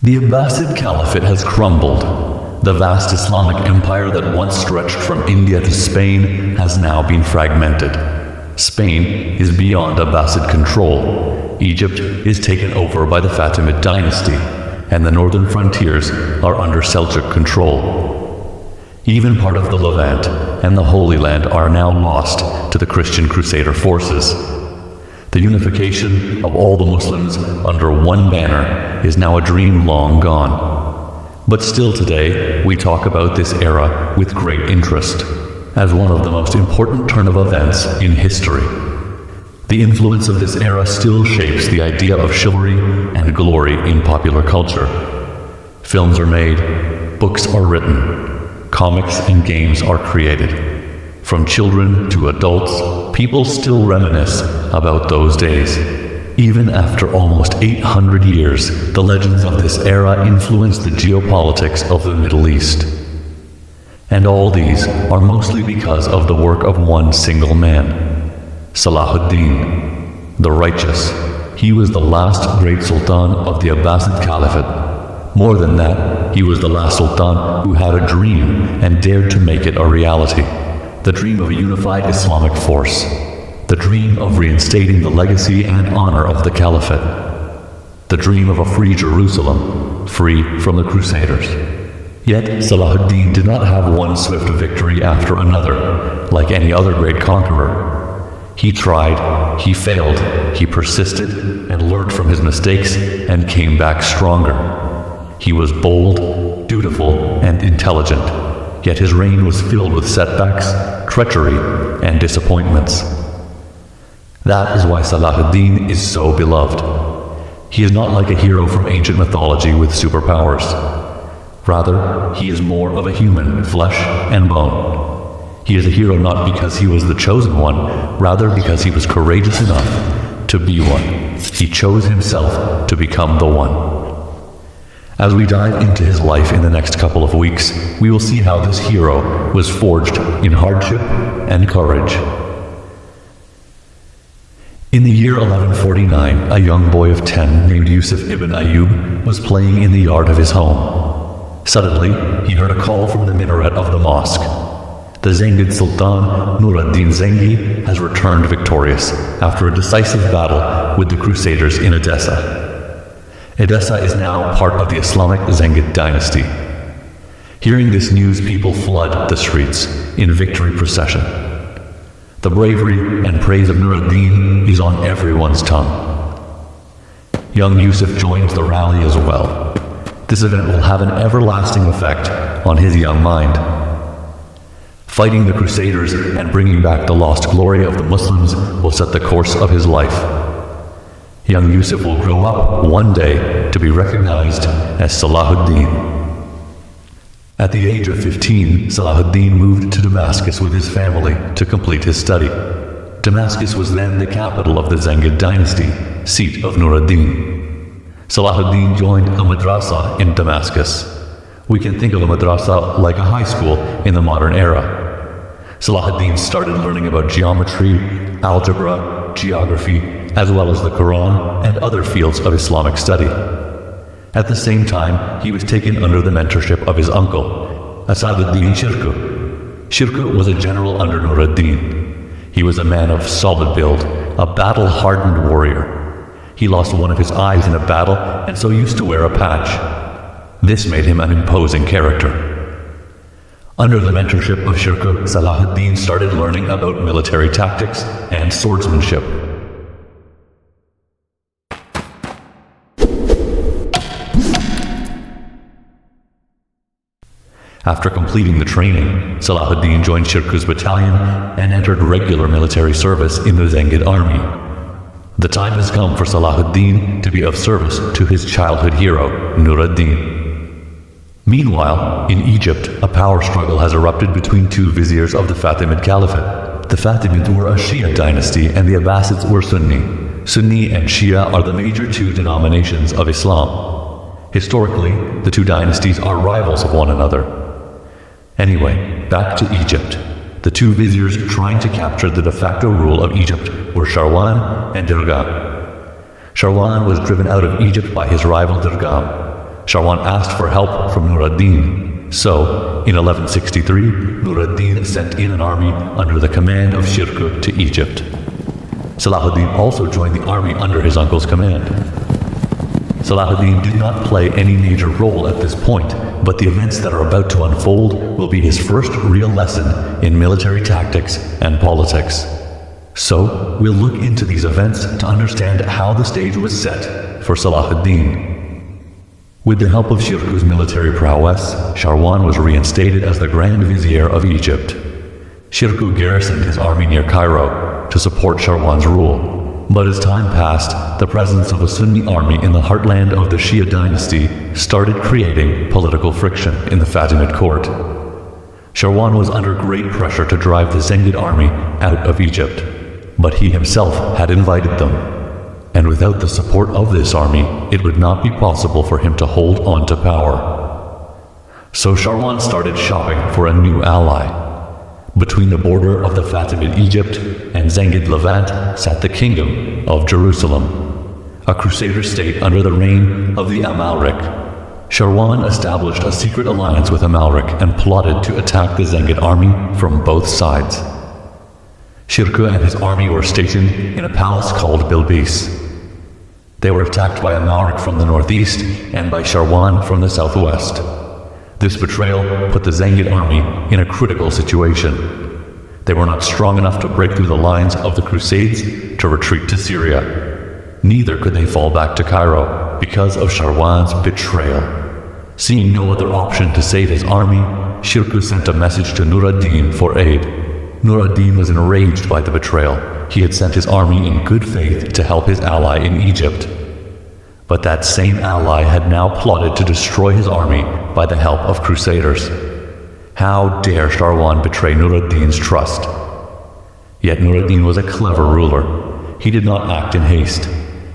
The Abbasid Caliphate has crumbled. The vast Islamic empire that once stretched from India to Spain has now been fragmented. Spain is beyond Abbasid control. Egypt is taken over by the Fatimid dynasty, and the northern frontiers are under Seljuk control. Even part of the Levant and the Holy Land are now lost to the Christian Crusader forces. The unification of all the Muslims under one banner is now a dream long gone. But still today, we talk about this era with great interest, as one of the most important turn of events in history. The influence of this era still shapes the idea of chivalry and glory in popular culture. Films are made, books are written, comics and games are created. From children to adults, people still reminisce about those days. Even after almost 800 years, the legends of this era influenced the geopolitics of the Middle East. And all these are mostly because of the work of one single man, Salahuddin, the Righteous. He was the last great sultan of the Abbasid Caliphate. More than that, he was the last sultan who had a dream and dared to make it a reality. The dream of a unified Islamic force. The dream of reinstating the legacy and honor of the Caliphate. The dream of a free Jerusalem, free from the Crusaders. Yet Salahuddin did not have one swift victory after another, like any other great conqueror. He tried, he failed, he persisted, and learned from his mistakes, and came back stronger. He was bold, dutiful, and intelligent, yet his reign was filled with setbacks, treachery, and disappointments. That is why Salahuddin is so beloved. He is not like a hero from ancient mythology with superpowers. Rather, he is more of a human, flesh and bone. He is a hero not because he was the chosen one, rather because he was courageous enough to be one. He chose himself to become the one. As we dive into his life in the next couple of weeks, we will see how this hero was forged in hardship and courage. In the year 1149, a young boy of 10 named Yusuf ibn Ayyub was playing in the yard of his home. Suddenly, he heard a call from the minaret of the mosque. The Zengid Sultan, Nur ad-Din Zengi, has returned victorious after a decisive battle with the Crusaders in Edessa. Edessa is now part of the Islamic Zengid dynasty. Hearing this news, people flood the streets in victory procession. The bravery and praise of Nur ad-Din is on everyone's tongue. Young Yusuf joins the rally as well. This event will have an everlasting effect on his young mind. Fighting the Crusaders and bringing back the lost glory of the Muslims will set the course of his life. Young Yusuf will grow up one day to be recognized as Salahuddin. At the age of 15, Salahuddin moved to Damascus with his family to complete his study. Damascus was then the capital of the Zengid dynasty, seat of Nur ad-Din. Salahuddin joined a madrasa in Damascus. We can think of a madrasa like a high school in the modern era. Salahuddin started learning about geometry, algebra, geography, as well as the Quran and other fields of Islamic study. At the same time, he was taken under the mentorship of his uncle, Asaduddin Shirkuh. Shirkuh was a general under Nur ad-Din. He was a man of solid build, a battle-hardened warrior. He lost one of his eyes in a battle and so used to wear a patch. This made him an imposing character. Under the mentorship of Shirkuh, Salahuddin started learning about military tactics and swordsmanship. After completing the training, Salahuddin joined Shirkuh's battalion and entered regular military service in the Zengid army. The time has come for Salahuddin to be of service to his childhood hero, Nur ad-Din. Meanwhile, in Egypt, a power struggle has erupted between two viziers of the Fatimid Caliphate. The Fatimids were a Shia dynasty and the Abbasids were Sunni. Sunni and Shia are the major two denominations of Islam. Historically, the two dynasties are rivals of one another. Anyway, back to Egypt. The two viziers trying to capture the de facto rule of Egypt were Sharwan and Dirgham. Sharwan was driven out of Egypt by his rival Dirgham. Sharwan asked for help from Nur ad-Din. So, in 1163, Nur ad-Din sent in an army under the command of Shirkuh to Egypt. Saladin also joined the army under his uncle's command. Saladin did not play any major role at this point, but the events that are about to unfold will be his first real lesson in military tactics and politics. So, we'll look into these events to understand how the stage was set for Saladin. With the help of Shirkuh's military prowess, Sharwan was reinstated as the Grand Vizier of Egypt. Shirkuh garrisoned his army near Cairo to support Sharwan's rule. But as time passed, the presence of a Sunni army in the heartland of the Shia dynasty started creating political friction in the Fatimid court. Sharwan was under great pressure to drive the Zengid army out of Egypt, but he himself had invited them, and without the support of this army, it would not be possible for him to hold on to power. So Sharwan started shopping for a new ally. Between the border of the Fatimid Egypt and Zengid Levant sat the Kingdom of Jerusalem, a crusader state under the reign of the Amalric. Sharwan established a secret alliance with Amalric and plotted to attack the Zengid army from both sides. Shirkuh and his army were stationed in a palace called Bilbis. They were attacked by Amalric from the northeast and by Sharwan from the southwest. This betrayal put the Zengid army in a critical situation. They were not strong enough to break through the lines of the Crusades to retreat to Syria. Neither could they fall back to Cairo because of Sharwan's betrayal. Seeing no other option to save his army, Shirkuh sent a message to Nur ad-Din for aid. Nur ad-Din was enraged by the betrayal. He had sent his army in good faith to help his ally in Egypt. But that same ally had now plotted to destroy his army by the help of crusaders. How dare Sharwan betray Nur ad-Din's trust? Yet Nur ad-Din was a clever ruler. He did not act in haste.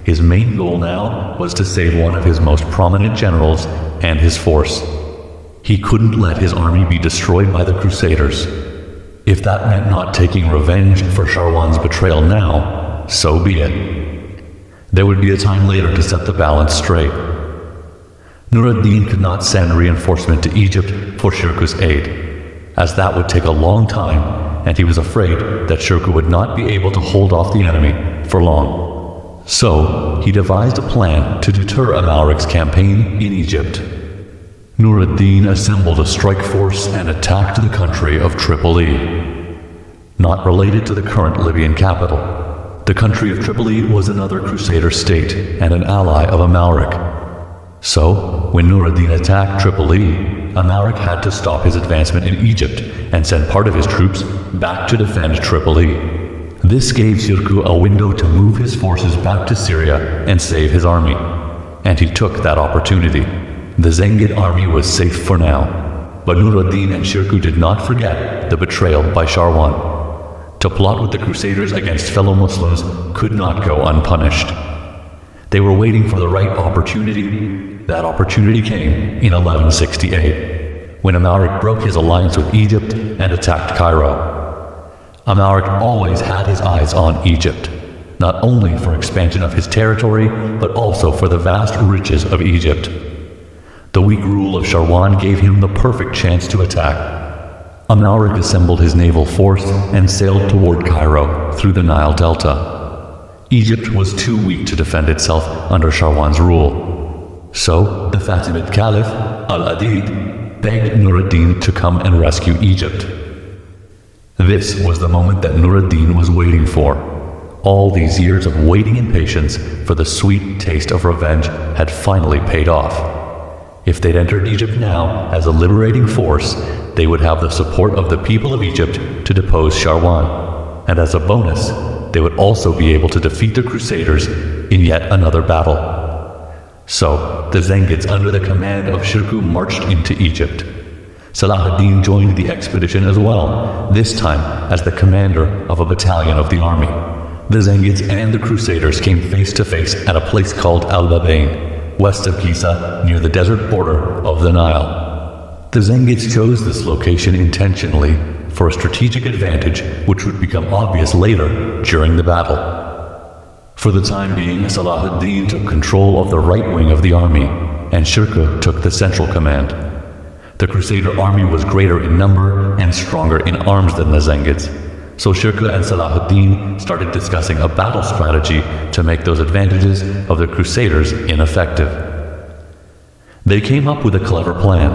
His main goal now was to save one of his most prominent generals and his force. He couldn't let his army be destroyed by the crusaders. If that meant not taking revenge for Sharwan's betrayal now, so be it. There would be a time later to set the balance straight. Nur ad-Din could not send reinforcement to Egypt for Shirkuh's aid, as that would take a long time, and he was afraid that Shirkuh would not be able to hold off the enemy for long. So, he devised a plan to deter Amalric's campaign in Egypt. Nur ad-Din assembled a strike force and attacked the country of Tripoli. Not related to the current Libyan capital, the country of Tripoli was another crusader state and an ally of Amalric. So, when Nur ad-Din attacked Tripoli, Amalric had to stop his advancement in Egypt and send part of his troops back to defend Tripoli. This gave Shirkuh a window to move his forces back to Syria and save his army, and he took that opportunity. The Zengid army was safe for now, but Nur ad-Din and Shirkuh did not forget the betrayal by Sharwan. To plot with the Crusaders against fellow Muslims could not go unpunished. They were waiting for the right opportunity. That opportunity came in 1168, when Amalric broke his alliance with Egypt and attacked Cairo. Amalric always had his eyes on Egypt, not only for expansion of his territory, but also for the vast riches of Egypt. The weak rule of Sharwan gave him the perfect chance to attack. Amalric assembled his naval force and sailed toward Cairo through the Nile Delta. Egypt was too weak to defend itself under Sharwan's rule. So, the Fatimid Caliph, Al-Adid, begged Nur ad-Din to come and rescue Egypt. This was the moment that Nur ad-Din was waiting for. All these years of waiting in patience for the sweet taste of revenge had finally paid off. If they'd entered Egypt now as a liberating force, they would have the support of the people of Egypt to depose Sharwan, and as a bonus, they would also be able to defeat the Crusaders in yet another battle. So, the Zengids under the command of Shirkuh marched into Egypt. Saladin joined the expedition as well, this time as the commander of a battalion of the army. The Zengids and the Crusaders came face to face at a place called Al-Babain, west of Giza, near the desert border of the Nile. The Zengids chose this location intentionally for a strategic advantage which would become obvious later during the battle. For the time being, Saladin took control of the right wing of the army, and Shirkuh took the central command. The Crusader army was greater in number and stronger in arms than the Zengids, so Shirkuh and Saladin started discussing a battle strategy to make those advantages of the Crusaders ineffective. They came up with a clever plan.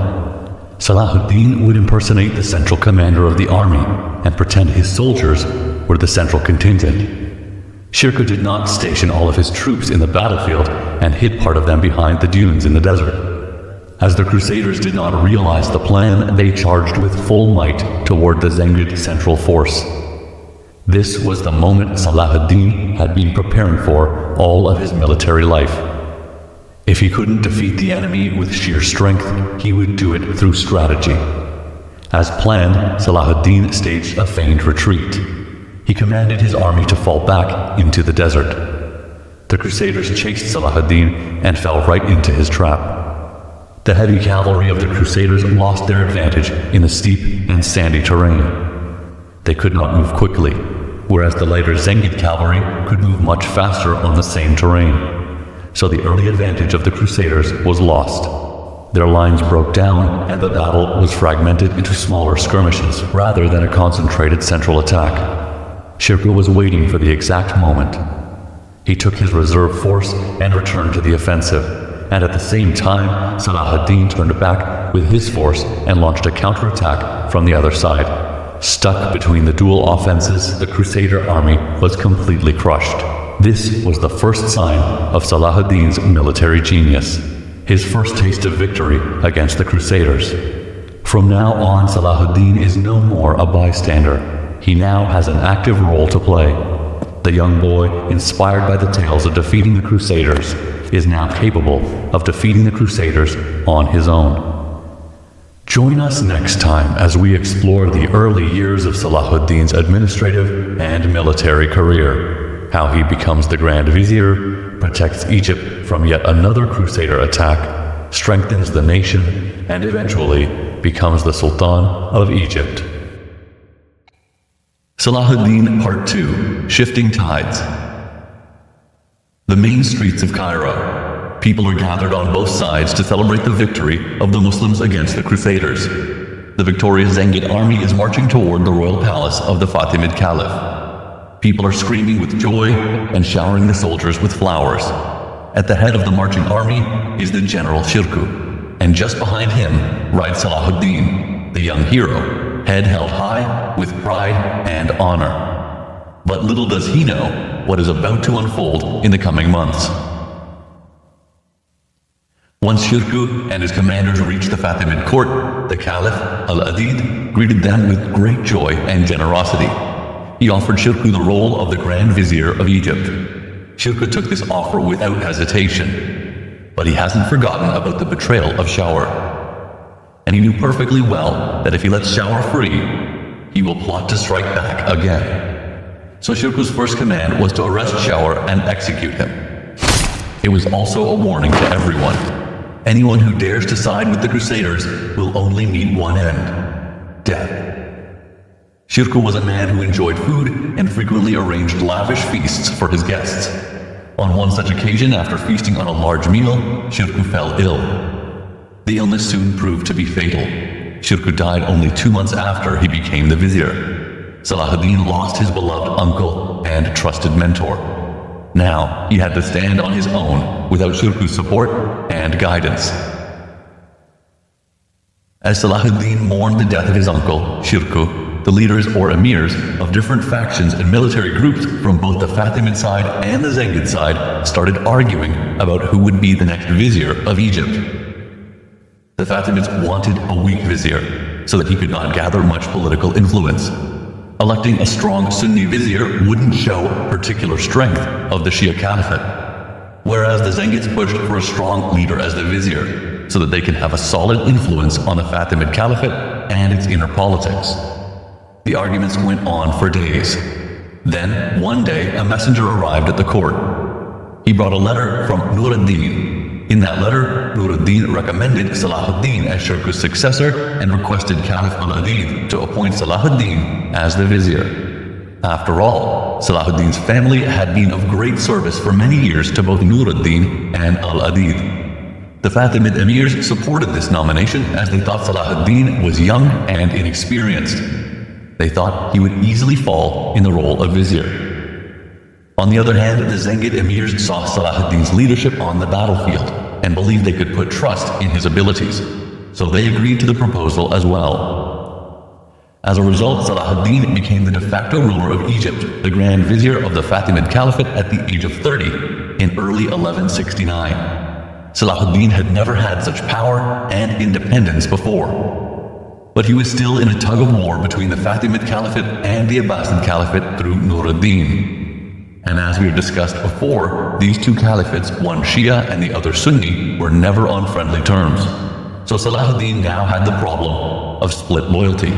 Saladin would impersonate the central commander of the army and pretend his soldiers were the central contingent. Shirkuh did not station all of his troops in the battlefield and hid part of them behind the dunes in the desert. As the Crusaders did not realize the plan, they charged with full might toward the Zengid central force. This was the moment Saladin had been preparing for all of his military life. If he couldn't defeat the enemy with sheer strength, he would do it through strategy. As planned, Saladin staged a feigned retreat. He commanded his army to fall back into the desert. The Crusaders chased Saladin and fell right into his trap. The heavy cavalry of the Crusaders lost their advantage in the steep and sandy terrain. They could not move quickly, whereas the lighter Zengid cavalry could move much faster on the same terrain. So the early advantage of the Crusaders was lost. Their lines broke down and the battle was fragmented into smaller skirmishes rather than a concentrated central attack. Shirkuh was waiting for the exact moment. He took his reserve force and returned to the offensive, and at the same time, Saladin turned back with his force and launched a counterattack from the other side. Stuck between the dual offenses, the Crusader army was completely crushed. This was the first sign of Saladin's military genius, his first taste of victory against the Crusaders. From now on, Saladin is no more a bystander. He now has an active role to play. The young boy, inspired by the tales of defeating the Crusaders, is now capable of defeating the Crusaders on his own. Join us next time as we explore the early years of Saladin's administrative and military career, how he becomes the Grand Vizier, protects Egypt from yet another Crusader attack, strengthens the nation, and eventually becomes the Sultan of Egypt. Saladin Part 2: Shifting Tides. The main streets of Cairo. People are gathered on both sides to celebrate the victory of the Muslims against the Crusaders. The victorious Zengid army is marching toward the royal palace of the Fatimid Caliph. People are screaming with joy and showering the soldiers with flowers. At the head of the marching army is the General Shirkuh, and just behind him rides Saladin, the young hero, head held high with pride and honor. But little does he know what is about to unfold in the coming months. Once Shirkuh and his commanders reached the Fatimid court, the Caliph, Al-Adid, greeted them with great joy and generosity. He offered Shirkuh the role of the Grand Vizier of Egypt. Shirkuh took this offer without hesitation, but he hasn't forgotten about the betrayal of Shawar. And he knew perfectly well that if he lets Shawar free, he will plot to strike back again. So Shirkuh's first command was to arrest Shawar and execute him. It was also a warning to everyone. Anyone who dares to side with the Crusaders will only meet one end: death. Shirkuh was a man who enjoyed food and frequently arranged lavish feasts for his guests. On one such occasion, after feasting on a large meal, Shirkuh fell ill. The illness soon proved to be fatal. Shirkuh died only 2 months after he became the vizier. Saladin lost his beloved uncle and trusted mentor. Now, he had to stand on his own without Shirkuh's support and guidance. As Saladin mourned the death of his uncle, Shirkuh, the leaders or emirs of different factions and military groups from both the Fatimid side and the Zengid side started arguing about who would be the next vizier of Egypt. The Fatimids wanted a weak vizier so that he could not gather much political influence. Electing a strong Sunni vizier wouldn't show particular strength of the Shia Caliphate, whereas the Zengids pushed for a strong leader as the vizier so that they can have a solid influence on the Fatimid Caliphate and its inner politics. The arguments went on for days. Then, one day, a messenger arrived at the court. He brought a letter from Nur ad-Din. In that letter, Nur ad-Din recommended Saladin as Shirkuh's successor and requested Caliph Al-Adid to appoint Saladin as the vizier. After all, Saladin's family had been of great service for many years to both Nur ad-Din and Al-Adid. The Fatimid emirs supported this nomination as they thought Saladin was young and inexperienced. They thought he would easily fall in the role of vizier. On the other hand, the Zengid emirs saw Saladin's leadership on the battlefield and believed they could put trust in his abilities, so they agreed to the proposal as well. As a result, Saladin became the de facto ruler of Egypt, the Grand Vizier of the Fatimid Caliphate at the age of 30 in early 1169. Saladin had never had such power and independence before. But he was still in a tug of war between the Fatimid Caliphate and the Abbasid Caliphate through Nur-ad-Din. And as we have discussed before, these two caliphates, one Shia and the other Sunni, were never on friendly terms. So Saladin now had the problem of split loyalty.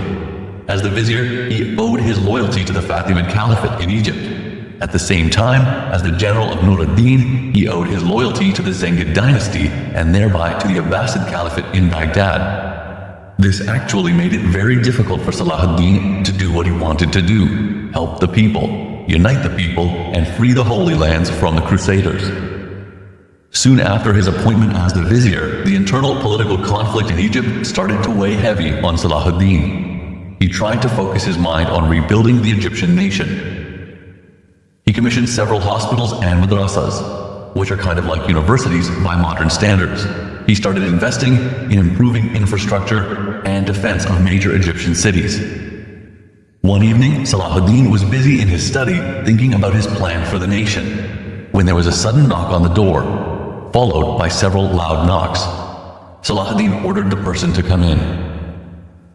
As the vizier, he owed his loyalty to the Fatimid Caliphate in Egypt. At the same time, as the general of Nur-ad-Din, he owed his loyalty to the Zengid dynasty and thereby to the Abbasid Caliphate in Baghdad. This actually made it very difficult for Saladin to do what he wanted to do: help the people, unite the people, and free the Holy Lands from the Crusaders. Soon after his appointment as the vizier, the internal political conflict in Egypt started to weigh heavy on Saladin. He tried to focus his mind on rebuilding the Egyptian nation. He commissioned several hospitals and madrasas, which are kind of like universities by modern standards. He started investing in improving infrastructure and defense of major Egyptian cities. One evening, Saladin was busy in his study thinking about his plan for the nation, when there was a sudden knock on the door, followed by several loud knocks. Saladin ordered the person to come in.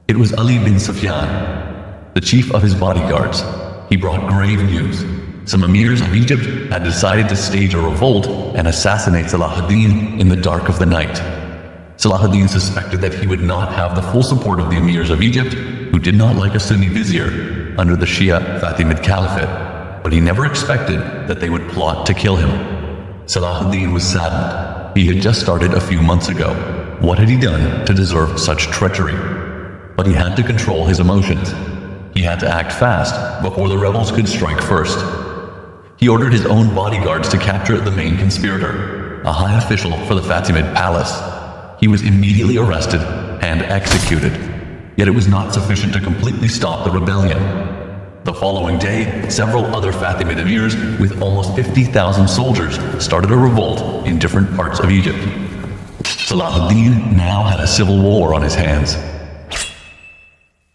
It was Ali bin Sufyan, the chief of his bodyguards. He brought grave news. Some emirs of Egypt had decided to stage a revolt and assassinate Saladin in the dark of the night. Saladin suspected that he would not have the full support of the emirs of Egypt, who did not like a Sunni vizier under the Shia Fatimid Caliphate, but he never expected that they would plot to kill him. Saladin was saddened. He had just started a few months ago. What had he done to deserve such treachery? But he had to control his emotions. He had to act fast before the rebels could strike first. He ordered his own bodyguards to capture the main conspirator, a high official for the Fatimid palace. He was immediately arrested and executed. Yet it was not sufficient to completely stop the rebellion. The following day, several other Fatimid emirs with almost 50,000 soldiers started a revolt in different parts of Egypt. Saladin now had a civil war on his hands.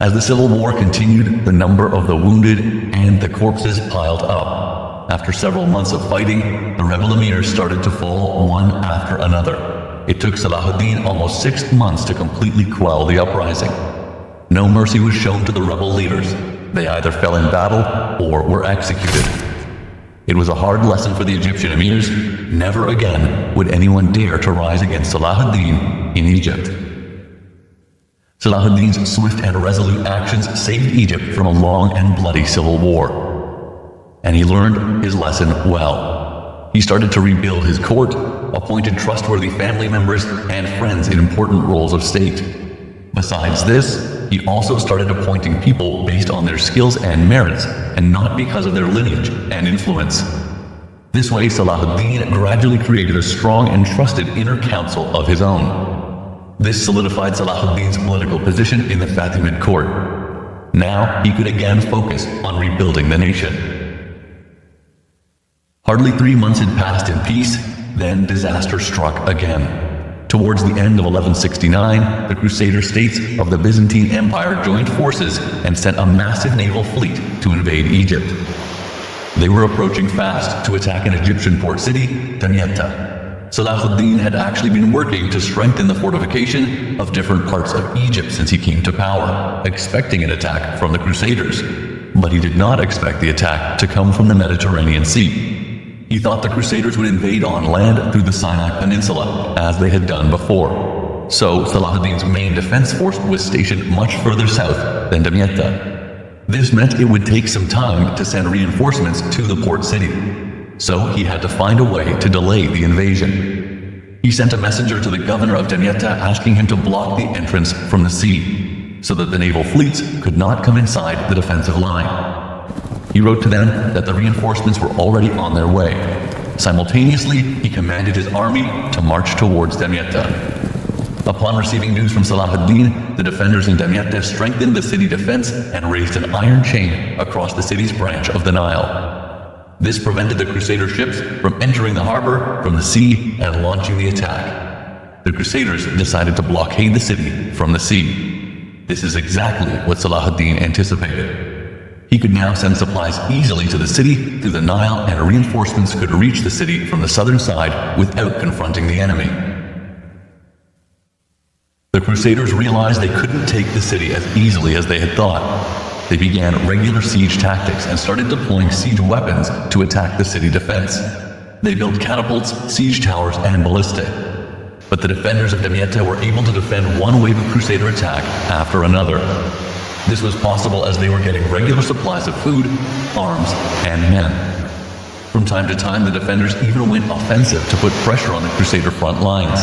As the civil war continued, the number of the wounded and the corpses piled up. After several months of fighting, the rebel emirs started to fall one after another. It took Saladin almost 6 months to completely quell the uprising. No mercy was shown to the rebel leaders. They either fell in battle or were executed. It was a hard lesson for the Egyptian emirs. Never again would anyone dare to rise against Saladin in Egypt. Saladin's swift and resolute actions saved Egypt from a long and bloody civil war. And he learned his lesson well. He started to rebuild his court, appointed trustworthy family members and friends in important roles of state. Besides this, he also started appointing people based on their skills and merits, and not because of their lineage and influence. This way, Saladin gradually created a strong and trusted inner council of his own. This solidified Saladin's political position in the Fatimid court. Now he could again focus on rebuilding the nation. Hardly 3 months had passed in peace, then disaster struck again. Towards the end of 1169, the Crusader states of the Byzantine Empire joined forces and sent a massive naval fleet to invade Egypt. They were approaching fast to attack an Egyptian port city, Damietta. Saladin had actually been working to strengthen the fortification of different parts of Egypt since he came to power, expecting an attack from the Crusaders. But he did not expect the attack to come from the Mediterranean Sea. He thought the Crusaders would invade on land through the Sinai Peninsula, as they had done before. So Saladin's main defense force was stationed much further south than Damietta. This meant it would take some time to send reinforcements to the port city. So he had to find a way to delay the invasion. He sent a messenger to the governor of Damietta asking him to block the entrance from the sea, so that the naval fleets could not come inside the defensive line. He wrote to them that the reinforcements were already on their way. Simultaneously, he commanded his army to march towards Damietta. Upon receiving news from Saladin, the defenders in Damietta strengthened the city defense and raised an iron chain across the city's branch of the Nile. This prevented the Crusader ships from entering the harbor from the sea and launching the attack. The Crusaders decided to blockade the city from the sea. This is exactly what Saladin anticipated. He could now send supplies easily to the city through the Nile, and reinforcements could reach the city from the southern side without confronting the enemy. The Crusaders realized they couldn't take the city as easily as they had thought. They began regular siege tactics and started deploying siege weapons to attack the city defense. They built catapults, siege towers, and ballistae. But the defenders of Damietta were able to defend one wave of Crusader attack after another. This was possible as they were getting regular supplies of food, arms, and men. From time to time, the defenders even went offensive to put pressure on the Crusader front lines.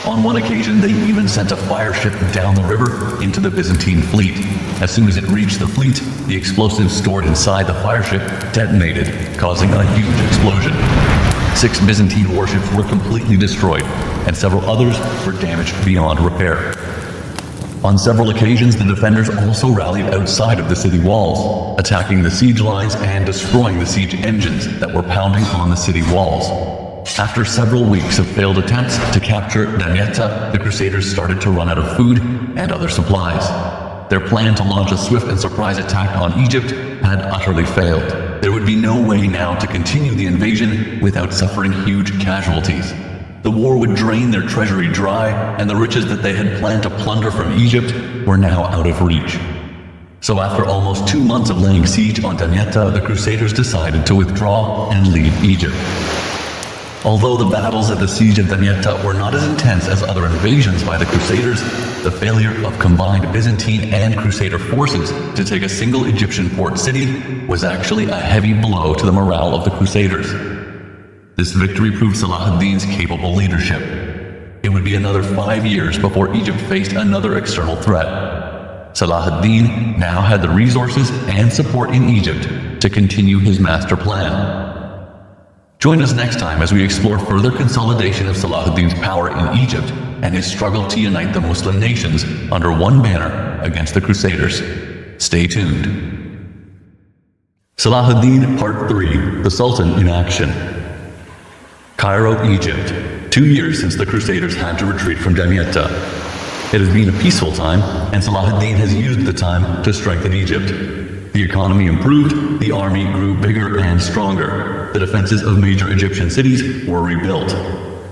On one occasion, they even sent a fire ship down the river into the Byzantine fleet. As soon as it reached the fleet, the explosives stored inside the fire ship detonated, causing a huge explosion. 6 Byzantine warships were completely destroyed, and several others were damaged beyond repair. On several occasions, the defenders also rallied outside of the city walls, attacking the siege lines and destroying the siege engines that were pounding on the city walls. After several weeks of failed attempts to capture Damietta, the Crusaders started to run out of food and other supplies. Their plan to launch a swift and surprise attack on Egypt had utterly failed. There would be no way now to continue the invasion without suffering huge casualties. The war would drain their treasury dry, and the riches that they had planned to plunder from Egypt were now out of reach. So after almost 2 months of laying siege on Damietta, the Crusaders decided to withdraw and leave Egypt. Although the battles at the siege of Damietta were not as intense as other invasions by the Crusaders, the failure of combined Byzantine and Crusader forces to take a single Egyptian port city was actually a heavy blow to the morale of the Crusaders. This victory proved Saladin's capable leadership. It would be another 5 years before Egypt faced another external threat. Saladin now had the resources and support in Egypt to continue his master plan. Join us next time as we explore further consolidation of Saladin's power in Egypt and his struggle to unite the Muslim nations under one banner against the Crusaders. Stay tuned. Saladin Part 3: The Sultan in Action. Cairo, Egypt. 2 years since the Crusaders had to retreat from Damietta. It has been a peaceful time, and Saladin has used the time to strengthen Egypt. The economy improved, the army grew bigger and stronger. The defenses of major Egyptian cities were rebuilt.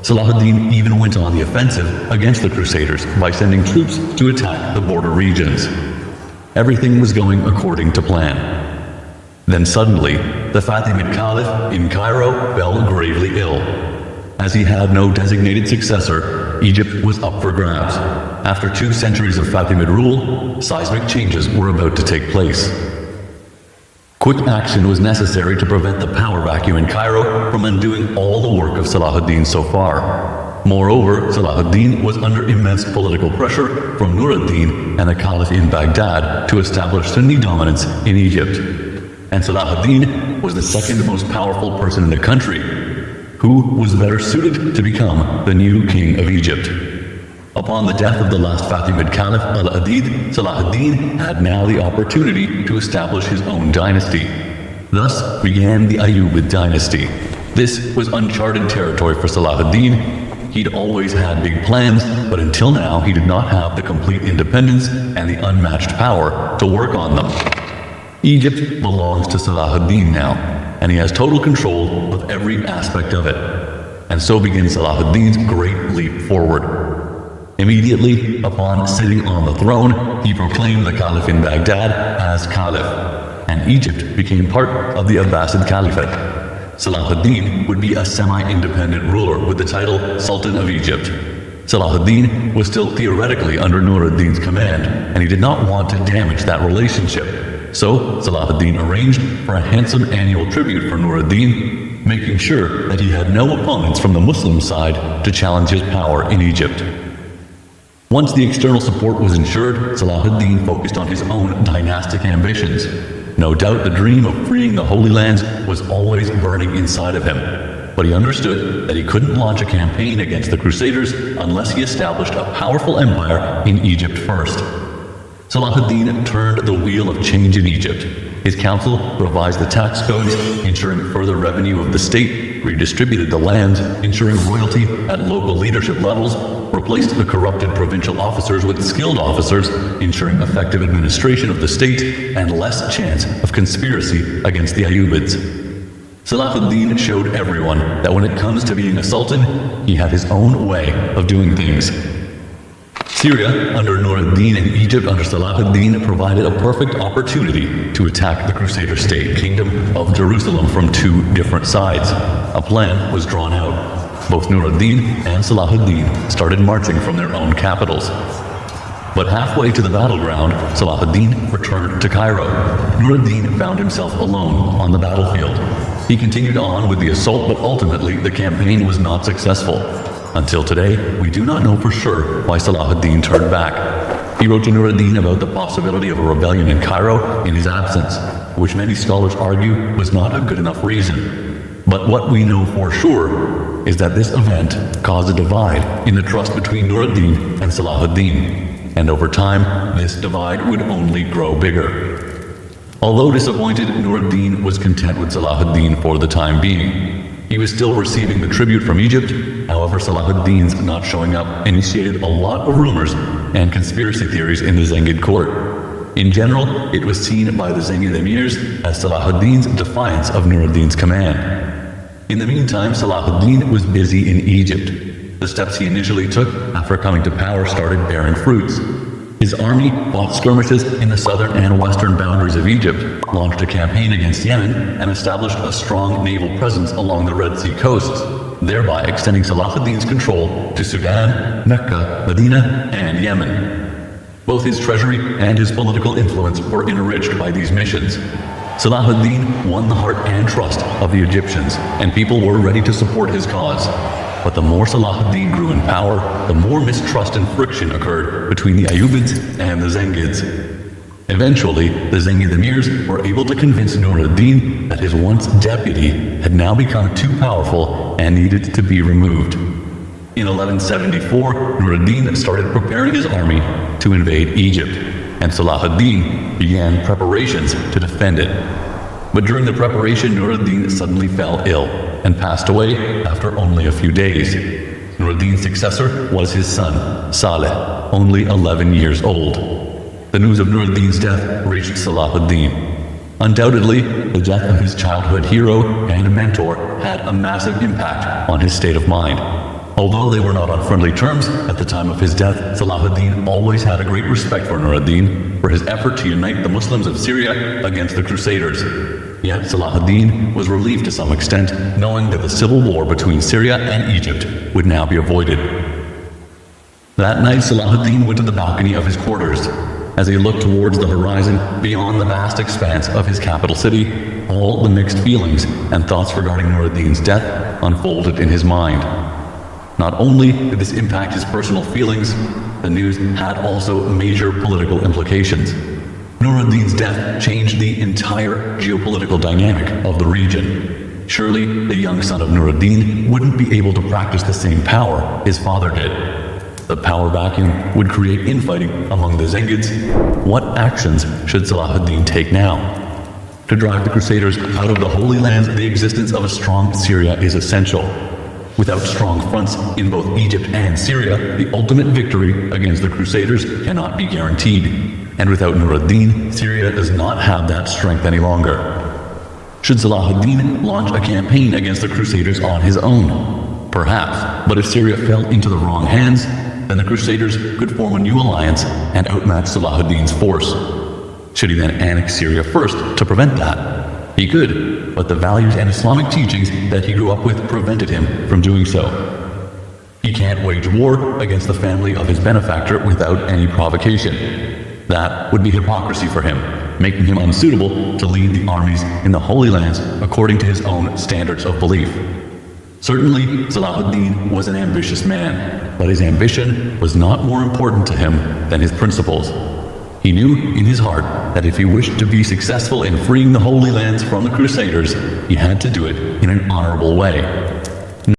Saladin even went on the offensive against the Crusaders by sending troops to attack the border regions. Everything was going according to plan. Then suddenly, the Fatimid Caliph in Cairo fell gravely ill. As he had no designated successor, Egypt was up for grabs. After 2 centuries of Fatimid rule, seismic changes were about to take place. Quick action was necessary to prevent the power vacuum in Cairo from undoing all the work of Saladin so far. Moreover, Saladin was under immense political pressure from Nur ad-Din and the Caliph in Baghdad to establish Sunni dominance in Egypt. And Saladin was the second most powerful person in the country. Who was better suited to become the new king of Egypt? Upon the death of the last Fatimid Caliph Al-Adid, Saladin had now the opportunity to establish his own dynasty. Thus began the Ayyubid dynasty. This was uncharted territory for Saladin. He'd always had big plans, but until now he did not have the complete independence and the unmatched power to work on them. Egypt belongs to Saladin now, and he has total control of every aspect of it. And so begins Saladin's great leap forward. Immediately upon sitting on the throne, he proclaimed the Caliph in Baghdad as Caliph, and Egypt became part of the Abbasid Caliphate. Saladin would be a semi-independent ruler with the title Sultan of Egypt. Saladin was still theoretically under Nur ad-Din's command, and he did not want to damage that relationship. So Saladin arranged for a handsome annual tribute for Nur ad-Din, making sure that he had no opponents from the Muslim side to challenge his power in Egypt. Once the external support was ensured, Saladin focused on his own dynastic ambitions. No doubt the dream of freeing the Holy Lands was always burning inside of him. but he understood that he couldn't launch a campaign against the Crusaders unless he established a powerful empire in Egypt first. Saladin turned the wheel of change in Egypt. His council revised the tax codes, ensuring further revenue of the state, redistributed the land, ensuring royalty at local leadership levels, replaced the corrupted provincial officers with skilled officers, ensuring effective administration of the state and less chance of conspiracy against the Ayyubids. Saladin showed everyone that when it comes to being a sultan, he had his own way of doing things. Syria under Nur ad-Din and Egypt under Saladin provided a perfect opportunity to attack the Crusader state kingdom of Jerusalem from two different sides. A plan was drawn out. Both Nur ad-Din and Saladin started marching from their own capitals. But halfway to the battleground, Saladin returned to Cairo. Nur ad-Din found himself alone on the battlefield. He continued on with the assault, but ultimately the campaign was not successful. Until today, we do not know for sure why Saladin turned back. He wrote to Nur ad-Din about the possibility of a rebellion in Cairo in his absence, which many scholars argue was not a good enough reason. But what we know for sure is that this event caused a divide in the trust between Nur ad-Din and Saladin, and over time, this divide would only grow bigger. Although disappointed, Nur ad-Din was content with Saladin for the time being. He was still receiving the tribute from Egypt. However, Saladin's not showing up initiated a lot of rumors and conspiracy theories in the Zengid court. In general, it was seen by the Zengid emirs as Saladin's defiance of Nur ad-Din's command. In the meantime, Saladin was busy in Egypt. The steps he initially took after coming to power started bearing fruits. His army fought skirmishes in the southern and western boundaries of Egypt, launched a campaign against Yemen, and established a strong naval presence along the Red Sea coasts, thereby extending Saladin's control to Sudan, Mecca, Medina, and Yemen. Both his treasury and his political influence were enriched by these missions. Saladin won the heart and trust of the Egyptians, and people were ready to support his cause. But the more Saladin grew in power, the more mistrust and friction occurred between the Ayyubids and the Zengids. Eventually, the Zengid emirs were able to convince Nur ad-Din that his once deputy had now become too powerful and needed to be removed. In 1174, Nur ad-Din started preparing his army to invade Egypt, and Saladin began preparations to defend it. But during the preparation, Nur ad-Din suddenly fell ill and passed away after only a few days. Nur ad-Din's successor was his son, Saleh, only 11 years old. The news of Nur ad-Din's death reached Saladin. Undoubtedly, the death of his childhood hero and mentor had a massive impact on his state of mind. Although they were not on friendly terms at the time of his death, Saladin always had a great respect for Nur ad-Din for his effort to unite the Muslims of Syria against the Crusaders. Yet Saladin was relieved to some extent, knowing that the civil war between Syria and Egypt would now be avoided. That night, Saladin went to the balcony of his quarters. As he looked towards the horizon beyond the vast expanse of his capital city, all the mixed feelings and thoughts regarding Nur ad-Din's death unfolded in his mind. Not only did this impact his personal feelings, the news had also major political implications. Nur ad-Din's death changed the entire geopolitical dynamic of the region. Surely, the young son of Nur ad-Din wouldn't be able to practice the same power his father did. The power vacuum would create infighting among the Zengids. What actions should Saladin take now? To drive the Crusaders out of the Holy Lands, the existence of a strong Syria is essential. Without strong fronts in both Egypt and Syria, the ultimate victory against the Crusaders cannot be guaranteed. And without Nur ad-Din, Syria does not have that strength any longer. Should Saladin launch a campaign against the Crusaders on his own? Perhaps, but if Syria fell into the wrong hands, then the Crusaders could form a new alliance and outmatch Saladin's force. Should he then annex Syria first to prevent that? He could, but the values and Islamic teachings that he grew up with prevented him from doing so. He can't wage war against the family of his benefactor without any provocation. That would be hypocrisy for him, making him unsuitable to lead the armies in the Holy Lands according to his own standards of belief. Certainly, Saladin was an ambitious man, but his ambition was not more important to him than his principles. He knew in his heart that if he wished to be successful in freeing the Holy Lands from the Crusaders, he had to do it in an honorable way.